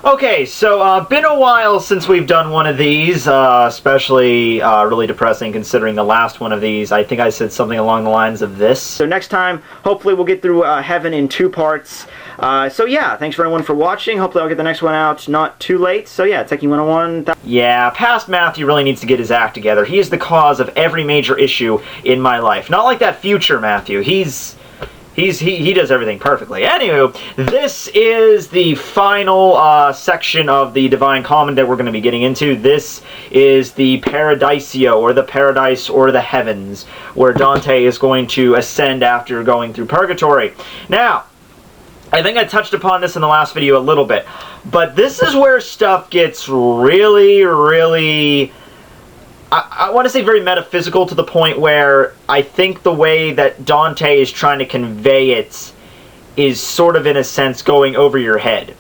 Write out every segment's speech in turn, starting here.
Okay, so been a while since we've done one of these, especially really depressing considering the last one of these. I think I said something along the lines of this. So next time, hopefully we'll get through Heaven in 2 parts. So yeah, thanks for everyone for watching. Hopefully I'll get the next one out not too late. So yeah, Tekking 101. Yeah, past Matthew really needs to get his act together. He is the cause of every major issue in my life. Not like that future Matthew. He does everything perfectly. Anywho, this is the final section of the Divine Comedy that we're going to be getting into. This is the Paradiso, or the Paradise, or the Heavens, where Dante is going to ascend after going through Purgatory. Now, I think I touched upon this in the last video a little bit, but this is where stuff gets really, really... I want to say very metaphysical, to the point where I think the way that Dante is trying to convey it is sort of, in a sense, going over your head.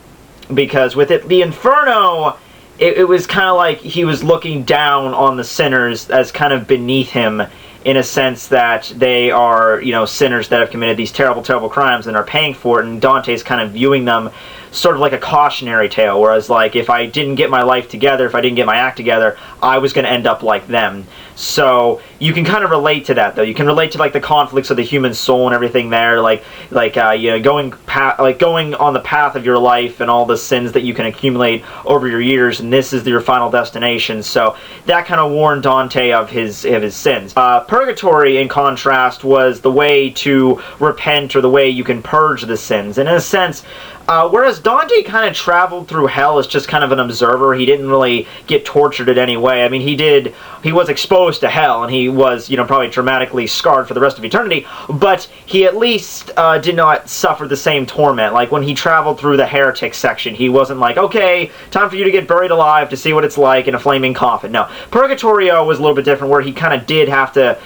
Because with it, the Inferno, it was kind of like he was looking down on the sinners as kind of beneath him, in a sense that they are, you know, sinners that have committed these terrible, terrible crimes and are paying for it, and Dante's kind of viewing them sort of like a cautionary tale, whereas, like, if I didn't get my life together, if I didn't get my act together, I was going to end up like them. So you can kind of relate to that, though. You can relate to, like, the conflicts of the human soul and everything there, you know, going on the path of your life and all the sins that you can accumulate over your years, and this is your final destination. So that kind of warned Dante of his sins. Purgatory, in contrast, was the way to repent, or the way you can purge the sins. And in a sense, whereas Dante kind of traveled through hell as just kind of an observer, he didn't really get tortured in any way. I mean, he was exposed to hell, and he was, you know, probably traumatically scarred for the rest of eternity, but he at least did not suffer the same torment. Like, when he traveled through the heretic section, he wasn't like, okay, time for you to get buried alive to see what it's like in a flaming coffin. No, Purgatorio was a little bit different, where he kind of did have to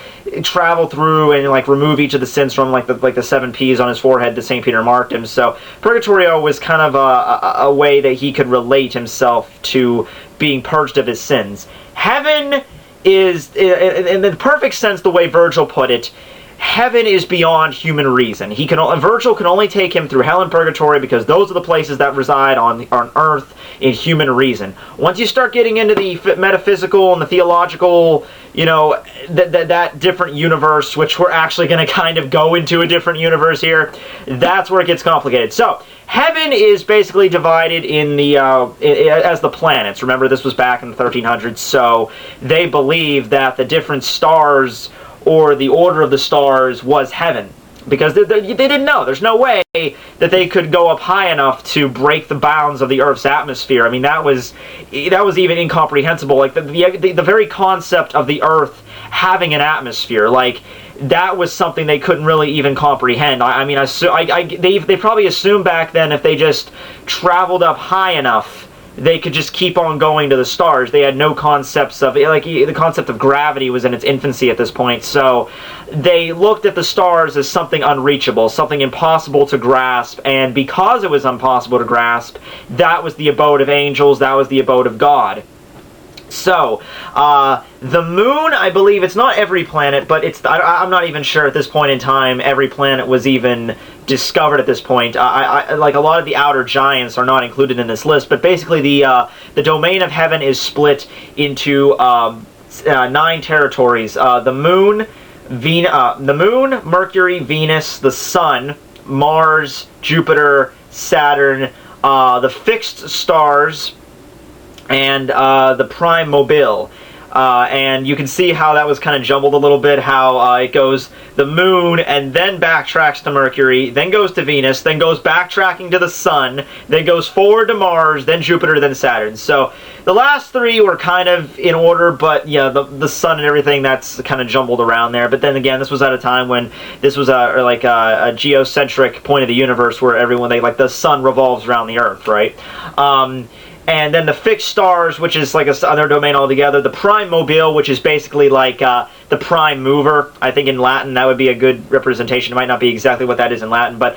travel through and, like, remove each of the sins from, like the 7 P's on his forehead that St. Peter marked him. So Purgatorio was kind of a way that he could relate himself to being purged of his sins. Heaven is, in the perfect sense, the way Virgil put it, heaven is beyond human reason. Virgil can only take him through hell and purgatory, because those are the places that reside on earth in human reason. Once you start getting into the metaphysical and the theological, you know, that different universe, which we're actually going to kind of go into a different universe here, that's where it gets complicated. So heaven is basically divided in the as the planets. Remember, this was back in the 1300s, so they believed that the different stars, or the order of the stars, was heaven. Because they didn't know. There's no way that they could go up high enough to break the bounds of the Earth's atmosphere. I mean, that was even incomprehensible. Like, the very concept of the Earth having an atmosphere, like, that was something they couldn't really even comprehend. I mean, they probably assumed back then if they just traveled up high enough, they could just keep on going to the stars. They had no concepts of, like, the concept of gravity was in its infancy at this point, so they looked at the stars as something unreachable, something impossible to grasp, and because it was impossible to grasp, that was the abode of angels, that was the abode of God. So, the moon, I believe, it's not every planet, but I'm not even sure at this point in time every planet was even discovered at this point. Like, a lot of the outer giants are not included in this list, but basically the domain of heaven is split into 9 territories. The moon, Mercury, Venus, the Sun, Mars, Jupiter, Saturn, the fixed stars, and the prime mobile. And you can see how that was kind of jumbled a little bit, how it goes the moon, and then backtracks to Mercury, then goes to Venus, then goes backtracking to the Sun, then goes forward to Mars, then Jupiter, then Saturn. So the last 3 were kind of in order, but yeah, the Sun and everything, that's kind of jumbled around there. But then again, this was at a time when this was a geocentric point of the universe, where the Sun revolves around the Earth, right? And then the fixed stars, which is like another domain altogether. The prime mobile, which is basically like the prime mover. I think in Latin that would be a good representation. It might not be exactly what that is in Latin, but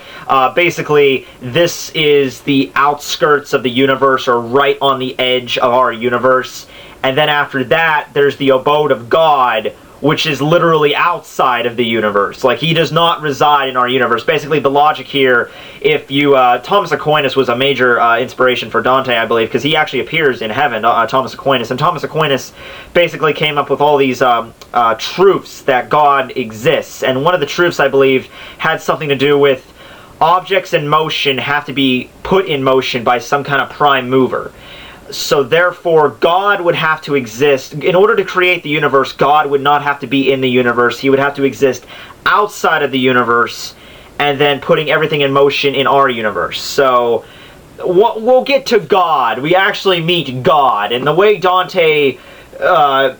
basically this is the outskirts of the universe, or right on the edge of our universe. And then after that, there's the abode of God, which is literally outside of the universe. Like, he does not reside in our universe. Basically, the logic here, if you... Thomas Aquinas was a major inspiration for Dante, I believe, because he actually appears in heaven, Thomas Aquinas. And Thomas Aquinas basically came up with all these truths that God exists. And one of the truths, I believe, had something to do with objects in motion have to be put in motion by some kind of prime mover. So therefore, God would have to exist. In order to create the universe, God would not have to be in the universe. He would have to exist outside of the universe, and then putting everything in motion in our universe. So we'll get to God. We actually meet God. And the way Dante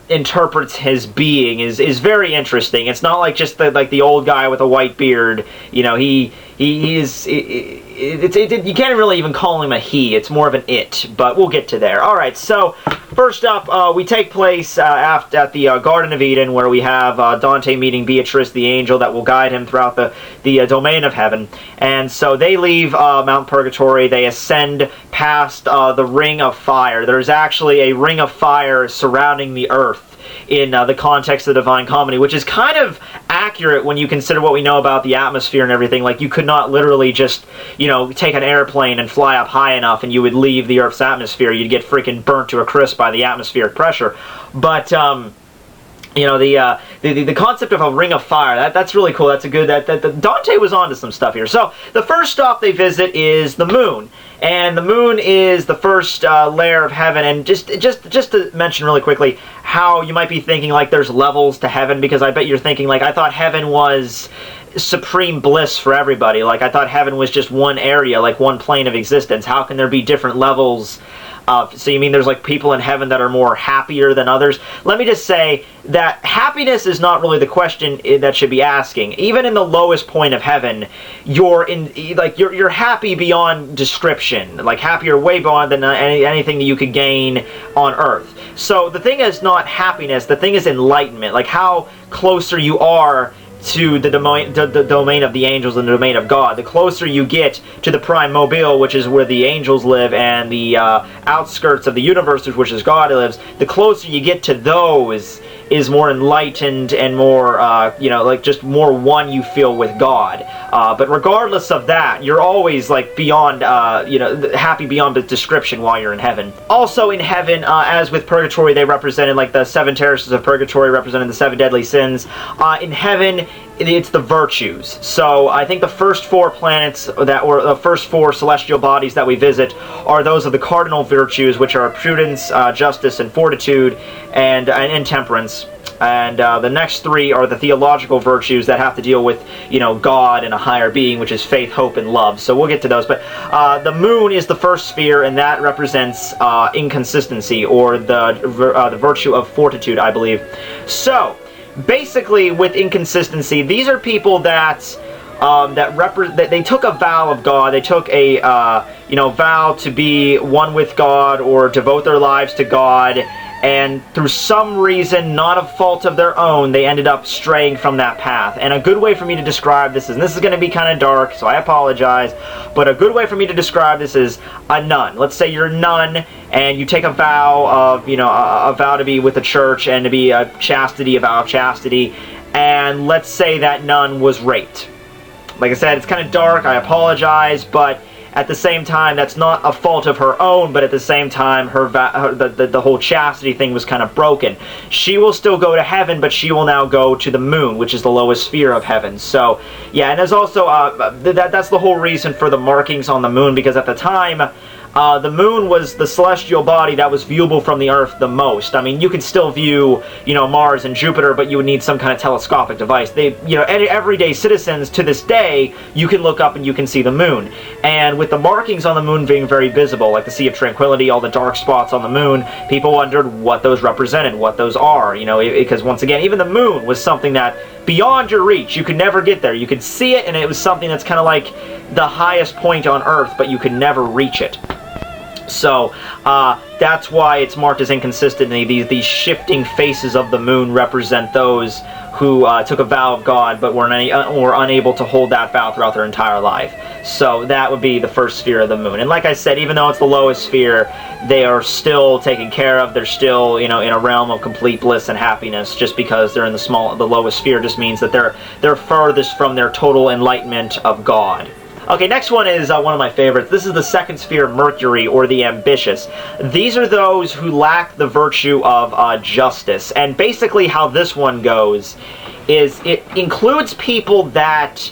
interprets his being is very interesting. It's not like just the old guy with a white beard. You know, he is... you can't really even call him a he. It's more of an it, but we'll get to there. Alright, so first up, we take place at the Garden of Eden, where we have Dante meeting Beatrice, the angel that will guide him throughout the domain of heaven. And so they leave Mount Purgatory. They ascend past the Ring of Fire. There's actually a ring of fire surrounding the earth in the context of the Divine Comedy, which is kind of accurate when you consider what we know about the atmosphere and everything. Like, you could not literally just, you know, take an airplane and fly up high enough and you would leave the Earth's atmosphere. You'd get freaking burnt to a crisp by the atmospheric pressure. But, you know, the concept of a ring of fire, that's really cool. That's a good... Dante was onto some stuff here. So, the first stop they visit is the moon. And the moon is the first layer of heaven. And just to mention really quickly how you might be thinking, like, there's levels to heaven, because I bet you're thinking, like, I thought heaven was supreme bliss for everybody. Like, I thought heaven was just one area, like one plane of existence. How can there be different levels? So you mean there's like people in heaven that are more happier than others? Let me just say that happiness is not really the question that should be asking. Even in the lowest point of heaven, you're happy beyond description. Like, happier way beyond than anything that you could gain on earth. So the thing is not happiness, the thing is enlightenment. Like, how closer you are to the domain of the angels and the domain of God. The closer you get to the prime mobile, which is where the angels live, and the outskirts of the universe, which is God lives, the closer you get to those is more enlightened and more, you know, like just more one you feel with God. But regardless of that, you're always like beyond, you know, happy beyond the description while you're in heaven. Also in heaven, as with purgatory, they represented like the 7 terraces of purgatory, represented the 7 deadly sins. In heaven, it's the virtues. So I think the first 4 planets or the first 4 celestial bodies that we visit are those of the cardinal virtues, which are prudence, justice, and fortitude, and temperance. And the next 3 are the theological virtues that have to deal with, you know, God and a higher being, which is faith, hope, and love. So we'll get to those. But the moon is the first sphere, and that represents inconsistency, or the virtue of fortitude, I believe. So basically, with inconsistency, these are people that they took a vow of God. They took a vow to be one with God or devote their lives to God, and through some reason, not a fault of their own, they ended up straying from that path. And a good way for me to describe this, and this is going to be kind of dark, so I apologize, but a good way for me to describe this is a nun. Let's say you're a nun, and you take a vow of, you know, a vow to be with the church and to be a vow of chastity, and let's say that nun was raped. Like I said, it's kind of dark, I apologize, but at the same time, that's not a fault of her own, but at the same time, the whole chastity thing was kind of broken. She will still go to heaven, but she will now go to the moon, which is the lowest sphere of heaven. So, yeah, and there's also, that's the whole reason for the markings on the moon, because at the time, the moon was the celestial body that was viewable from the Earth the most. I mean, you could still view, you know, Mars and Jupiter, but you would need some kind of telescopic device. You know, everyday citizens to this day, you can look up and you can see the moon. And with the markings on the moon being very visible, like the Sea of Tranquility, all the dark spots on the moon, people wondered what those represented, what those are, you know, because once again, even the moon was something that beyond your reach, you could never get there. You could see it, and it was something that's kind of like the highest point on Earth, but you could never reach it. So that's why it's marked as inconsistent. These shifting faces of the moon represent those who took a vow of God but were unable to hold that vow throughout their entire life. So that would be the first sphere of the moon. And like I said, even though it's the lowest sphere, they are still taken care of. They're still, in a realm of complete bliss and happiness. Just because they're in the lowest sphere just means that they're furthest from their total enlightenment of God. Okay, next one is one of my favorites. This is the second sphere, Mercury, or the ambitious. These are those who lack the virtue of justice. And basically how this one goes is it includes people that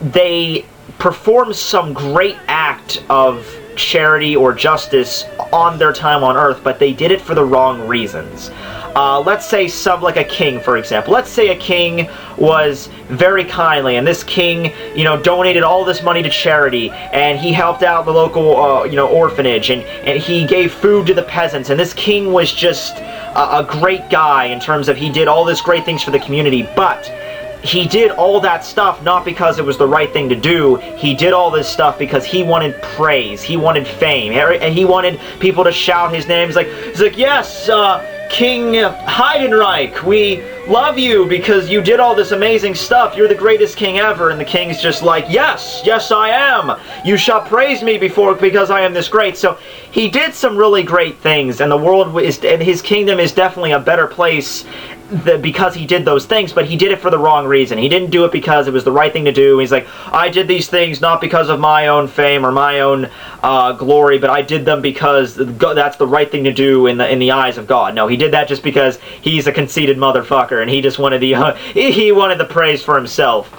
they perform some great act of charity or justice on their time on Earth, but they did it for the wrong reasons. Let's say like a king, for example. Let's say a king was very kindly, and this king, donated all this money to charity, and he helped out the local, orphanage, and he gave food to the peasants, and this king was just a great guy in terms of he did all this great things for the community, but he did all that stuff not because it was the right thing to do. He did all this stuff because he wanted praise, he wanted fame, and he wanted people to shout his name. He's like, yes, King Heidenreich, we love you because you did all this amazing stuff. You're the greatest king ever. And the king's just like, yes, I am. You shall praise me because I am this great. So he did some really great things, and and his kingdom is definitely a better place because he did those things, but he did it for the wrong reason. He didn't do it because it was the right thing to do. He's like, I did these things not because of my own fame or my own glory, but I did them because that's the right thing to do in the eyes of God. No, he did that just because he's a conceited motherfucker, and he just wanted he wanted the praise for himself.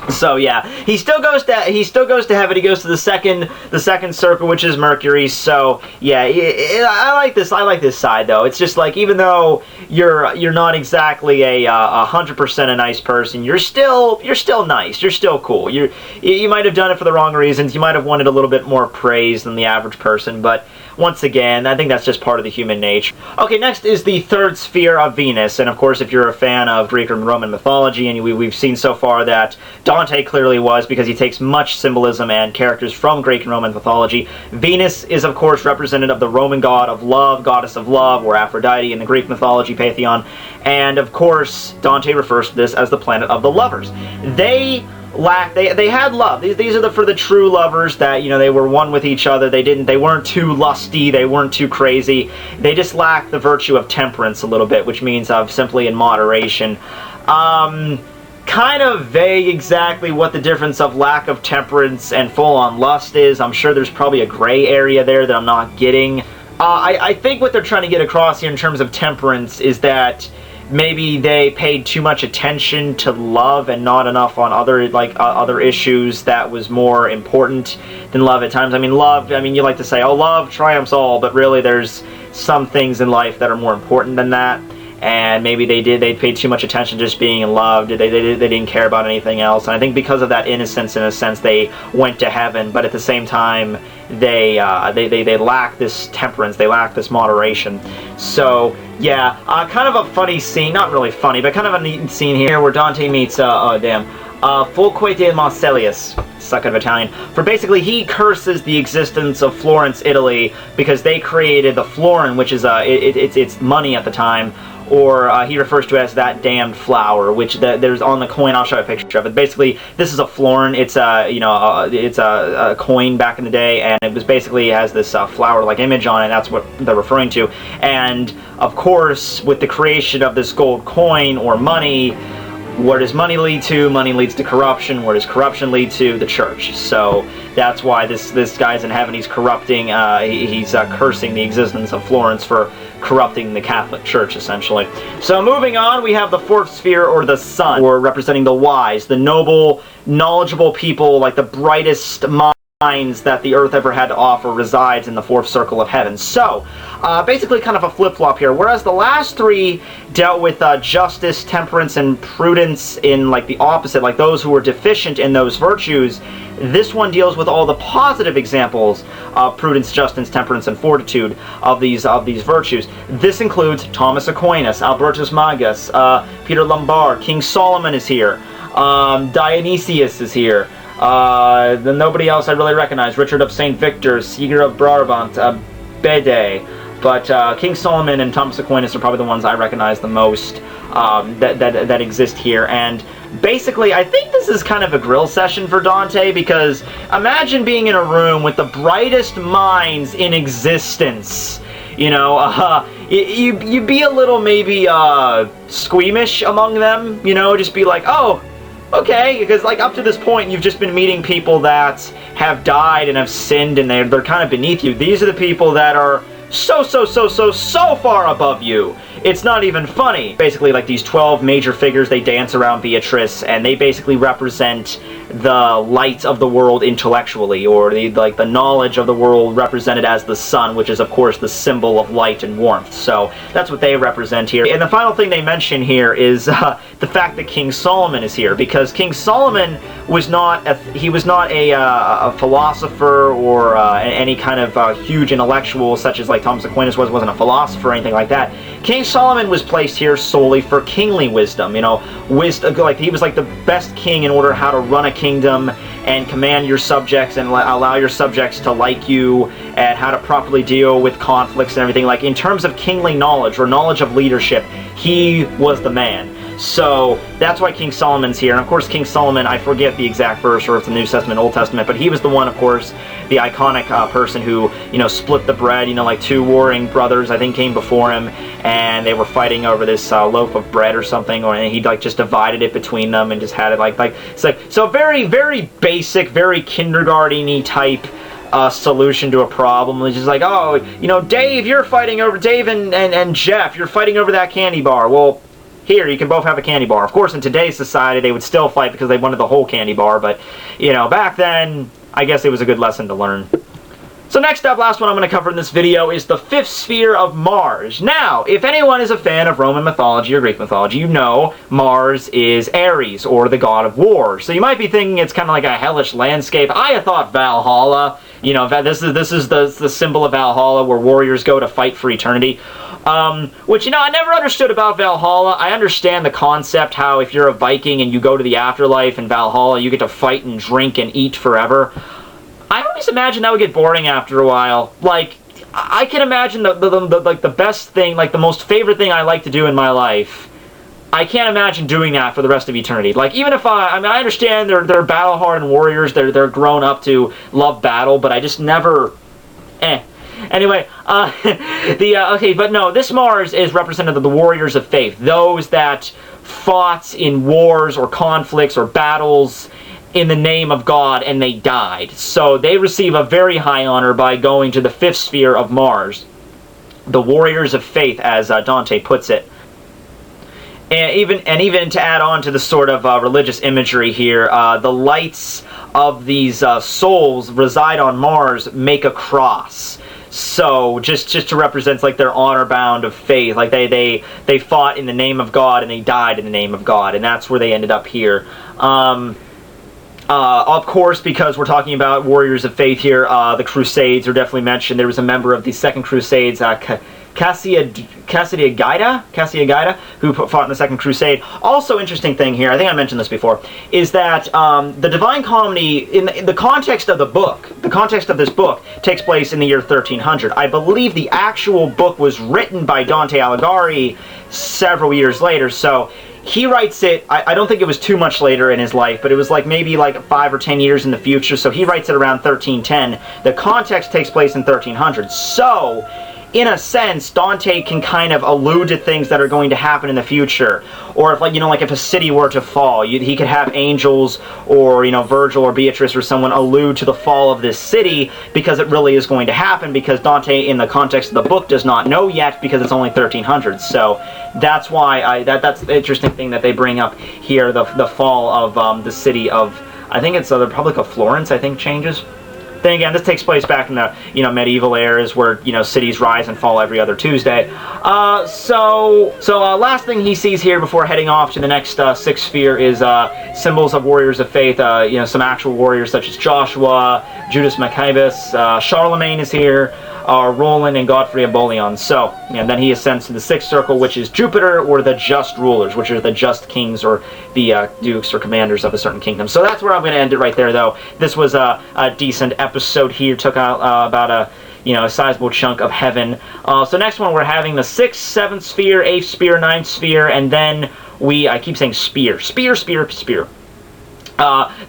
So yeah, he still goes to heaven. He goes to the second circle, which is Mercury. So yeah, I like this side though. It's just like, even though you're not exactly a 100% a nice person, you're still nice. You're still cool. You might have done it for the wrong reasons. You might have wanted a little bit more praise than the average person, but once again, I think that's just part of the human nature. Okay, next is the third sphere of Venus, and of course, if you're a fan of Greek and Roman mythology, and we've seen so far that Dante clearly was, because he takes much symbolism and characters from Greek and Roman mythology. Venus is, of course, representative of the Roman god of love, goddess of love, or Aphrodite in the Greek mythology pantheon, and of course, Dante refers to this as the planet of the lovers. They had love. These are for the true lovers that, they were one with each other. They weren't too lusty, they weren't too crazy. They just lacked the virtue of temperance a little bit, which means simply in moderation. Kind of vague exactly what the difference of lack of temperance and full-on lust is. I'm sure there's probably a gray area there that I'm not getting. I think what they're trying to get across here in terms of temperance is that maybe they paid too much attention to love and not enough on other issues that was more important than love at times. Love, you like to say, oh, love triumphs all, but really there's some things in life that are more important than that. And maybe they paid too much attention to just being in love. They didn't care about anything else. And I think because of that innocence, in a sense, they went to heaven. But at the same time, they lack this temperance. They lack this moderation. So yeah, kind of a funny scene. Not really funny, but kind of a neat scene here where Dante meets Fulque de Marsilius, suck of Italian, for basically he curses the existence of Florence, Italy, because they created the florin, which is it's money at the time, or he refers to it as that damned flower, which there's on the coin. I'll show you a picture of it. Basically, this is a florin. It's a coin back in the day, and it was basically has this flower-like image on it. That's what they're referring to. And of course, with the creation of this gold coin or money, where does money lead to? Money leads to corruption. Where does corruption lead to? The church. So that's why this guy's in heaven. He's corrupting. He's cursing the existence of Florence for corrupting the Catholic Church, essentially. So moving on, we have the fourth sphere, or the sun, or representing the wise, the noble, knowledgeable people, like the brightest minds that the earth ever had to offer, resides in the fourth circle of heaven. So basically kind of a flip-flop here. Whereas the last three dealt with justice, temperance, and prudence in like the opposite, like those who were deficient in those virtues, this one deals with all the positive examples of prudence, justice, temperance, and fortitude of these virtues. This includes Thomas Aquinas, Albertus Magnus, Peter Lombard, King Solomon is here, Dionysius is here, Then nobody else I really recognize. Richard of St. Victor, Seeger of Brabant, Bede. But King Solomon and Thomas Aquinas are probably the ones I recognize the most that exist here. And basically, I think this is kind of a grill session for Dante, because imagine being in a room with the brightest minds in existence. You know, you'd be a little maybe squeamish among them, you know, just be like, oh, okay, because like up to this point you've just been meeting people that have died and have sinned, and they're kind of beneath you. These are the people that are so far above you. It's not even funny. Basically, like these 12 major figures, they dance around Beatrice, and they basically represent the light of the world intellectually, or the knowledge of the world represented as the sun, which is of course the symbol of light and warmth. So that's what they represent here. And the final thing they mention here is the fact that King Solomon is here, because King Solomon was not a philosopher or any kind of huge intellectual, such as like Thomas Aquinas wasn't a philosopher or anything like that. King Solomon was placed here solely for kingly wisdom. You know, wisdom, like he was like the best king in order how to run a kingdom and command your subjects and allow your subjects to like you, and how to properly deal with conflicts and everything. Like in terms of kingly knowledge or knowledge of leadership, he was the man. So that's why King Solomon's here. And of course, King Solomon, I forget the exact verse, or it's the New Testament, Old Testament, but he was the one, of course, the iconic person who, you know, split the bread. You know, like two warring brothers, I think, came before him, and they were fighting over this loaf of bread or something, and he like just divided it between them and just had it like it's like, so very basic, very kindergarten-y type solution to a problem. It's just like, oh, you know, Dave and Jeff, you're fighting over that candy bar. Well, here, you can both have a candy bar. Of course, in today's society, they would still fight because they wanted the whole candy bar, but, you know, back then, I guess it was a good lesson to learn. So next up, last one I'm going to cover in this video is the fifth sphere of Mars. Now, if anyone is a fan of Roman mythology or Greek mythology, you know Mars is Ares, or the god of war. So you might be thinking it's kind of like a hellish landscape. I thought Valhalla, you know, this is the symbol of Valhalla, where warriors go to fight for eternity. Which, you know, I never understood about Valhalla. I understand the concept, how if you're a Viking and you go to the afterlife in Valhalla, you get to fight and drink and eat forever. I always imagine that would get boring after a while. Like, I can imagine the best thing, like the most favorite thing I like to do in my life. I can't imagine doing that for the rest of eternity. Like, even if I mean, I understand they're battle-hardened warriors, they're grown up to love battle, but I just never, Anyway, okay, but no, this Mars is representative of the warriors of faith, those that fought in wars or conflicts or battles in the name of God, and they died. So they receive a very high honor by going to the fifth sphere of Mars, the warriors of faith, as Dante puts it. And even to add on to the sort of religious imagery here, the lights of these souls reside on Mars make a cross. So just to represent like their honor bound of faith, like they fought in the name of God and they died in the name of God, and that's where they ended up here. Of course, because we're talking about warriors of faith here, the Crusades are definitely mentioned. There was a member of the Second Crusades, Cassiagida, who fought in the Second Crusade. Also, interesting thing here, I think I mentioned this before, is that the Divine Comedy, in the context of the book, the context of this book takes place in the year 1300. I believe the actual book was written by Dante Alighieri several years later, so he writes it, I don't think it was too much later in his life, but it was like maybe like 5 or 10 years in the future, so he writes it around 1310. The context takes place in 1300, so in a sense, Dante can kind of allude to things that are going to happen in the future. Or if, like, you know, like if a city were to fall, he could have angels or, you know, Virgil or Beatrice or someone allude to the fall of this city, because it really is going to happen, because Dante, in the context of the book, does not know yet, because it's only 1300s. So that's why that's the interesting thing that they bring up here, the fall of the city of, I think it's the Republic of Florence, I think, changes. Then again, this takes place back in the, medieval eras where, cities rise and fall every other Tuesday. Last thing he sees here before heading off to the next sixth sphere is symbols of warriors of faith, some actual warriors such as Joshua, Judas Maccabeus, Charlemagne is here, Roland, and Godfrey of Bouillon. So, and then he ascends to the sixth circle, which is Jupiter, or the just rulers, which are the just kings or the dukes or commanders of a certain kingdom. So that's where I'm going to end it right there, though. This was a decent episode here. Took out about a sizable chunk of heaven. So next one, we're having the 6th, 7th sphere, 8th sphere, 9th sphere, and then I keep saying spear. The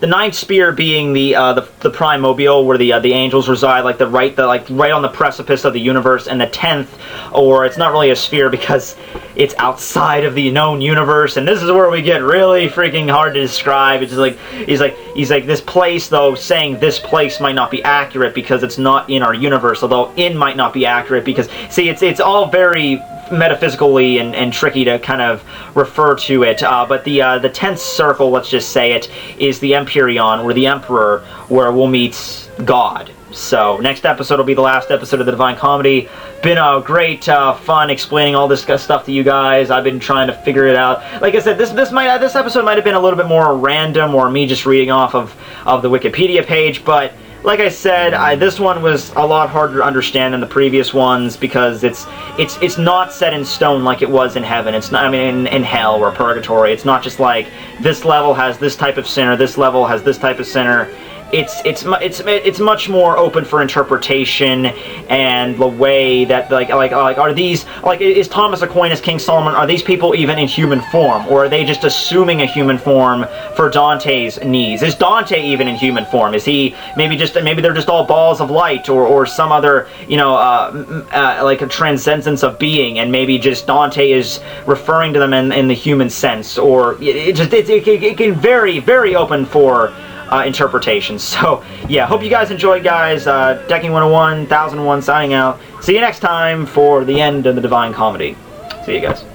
9th sphere being the primordial, where the angels reside, right on the precipice of the universe, and the 10th, or it's not really a sphere because it's outside of the known universe, and this is where we get really freaking hard to describe. It's just like he's like this place, though, saying this place might not be accurate because it's not in our universe, although in might not be accurate because, see, it's all very metaphysically and tricky to kind of refer to it, but the 10th circle, let's just say it, is the Empyrean, or the Emperor, where we'll meet God. So next episode will be the last episode of the Divine Comedy. Been a great fun explaining all this stuff to you guys. I've been trying to figure it out. Like I said, this episode might have been a little bit more random, or me just reading off of the Wikipedia page, but like I said, this one was a lot harder to understand than the previous ones because it's not set in stone like it was in heaven. It's not, in hell or purgatory. It's not just like this level has this type of sinner, this level has this type of sinner. It's much more open for interpretation, and the way that are these, is Thomas Aquinas, King Solomon, are these people even in human form, or are they just assuming a human form for Dante's needs? Is Dante even in human form? Is he maybe they're just all balls of light, or some other like a transcendence of being, and maybe just Dante is referring to them in the human sense, or it can very, very open for interpretations. So yeah, hope you guys enjoyed, guys. Tekking 101, 1001 signing out. See you next time for the end of the Divine Comedy. See you guys.